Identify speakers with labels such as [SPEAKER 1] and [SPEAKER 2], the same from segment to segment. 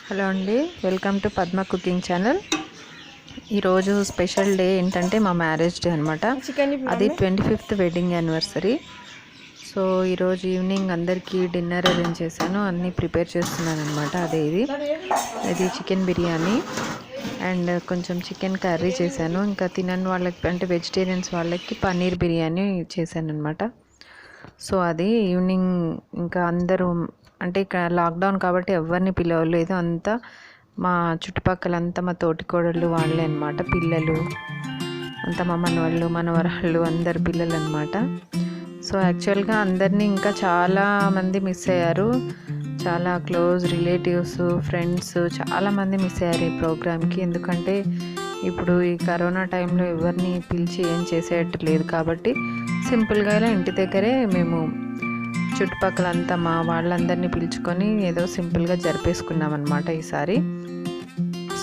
[SPEAKER 1] Hello అండి, welcome to Padma cooking channel. ఈరోజు special day ఏంటంటే మా మ్యారేజ్ డే అనమాట. అది 25th వెడ్డింగ్ యానివర్సరీ. సో ఈరోజు ఈవినింగ్ అందరికీ డిన్నర్ అరేంజ్ చేశాను, అన్నీ ప్రిపేర్ చేస్తున్నాను అనమాట. ఇది చికెన్ బిర్యానీ అండ్ కొంచెం చికెన్ కర్రీ చేశాను. ఇంకా తినని వాళ్ళకి అంటే వెజిటేరియన్స్ వాళ్ళకి పన్నీర్ బిర్యానీ చేశాను అనమాట. సో అది ఈవినింగ్ ఇంకా అందరూ అంటే ఇక్కడ లాక్డౌన్ కాబట్టి ఎవరిని పిలవలేదు. అంతా మా చుట్టుపక్కలంతా మా తోటికోడళ్ళు వాళ్ళే అనమాట. పిల్లలు అంతా మా మనవాళ్ళు మనవరాళ్ళు అందరు పిల్లలు అనమాట. సో యాక్చువల్గా అందరినీ ఇంకా చాలామంది మిస్ అయ్యారు. చాలా క్లోజ్ రిలేటివ్స్ ఫ్రెండ్స్ చాలామంది మిస్ అయ్యారు ఈ ప్రోగ్రామ్కి. ఎందుకంటే ఇప్పుడు ఈ కరోనా టైంలో ఎవరిని పిలిచి ఏం చేసేటట్టు లేదు కాబట్టి సింపుల్గా ఇలా ఇంటి దగ్గరే మేము చుట్టుపక్కలంతా మా వాళ్ళందరినీ పిలుచుకొని ఏదో సింపుల్గా జరిపేసుకున్నాం అనమాట ఈసారి.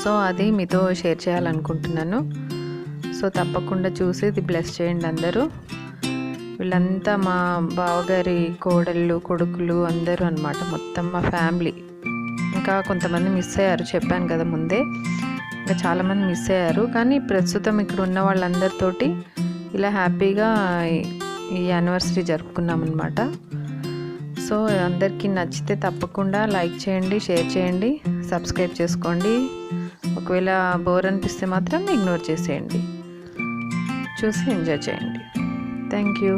[SPEAKER 1] సో అది మీతో షేర్ చేయాలనుకుంటున్నాను. సో తప్పకుండా చూసి ఇది బ్లెస్ చేయండి అందరూ. వీళ్ళంతా మా బావగారి కోడళ్ళు కొడుకులు అందరూ అనమాట, మొత్తం మా ఫ్యామిలీ. ఇంకా కొంతమంది మిస్ అయ్యారు, చెప్పాను కదా ముందే. ఇంకా చాలామంది మిస్ అయ్యారు, కానీ ప్రస్తుతం ఇక్కడ ఉన్న వాళ్ళందరితోటి ఇలా హ్యాపీగా ఈ యానివర్సరీ జరుపుకున్నాం అనమాట. సో అందరికీ నచ్చితే తప్పకుండా లైక్ చేయండి, షేర్ చేయండి, సబ్స్క్రైబ్ చేసుకోండి. ఒకవేళ బోర్ అనిపిస్తే మాత్రం ఇగ్నోర్ చేసేయండి. చూసి ఎంజాయ్ చేయండి. Thank you.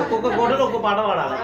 [SPEAKER 2] ఒక్కొక్క కోటలో ఒక్కొక్క పాట పాడాలి.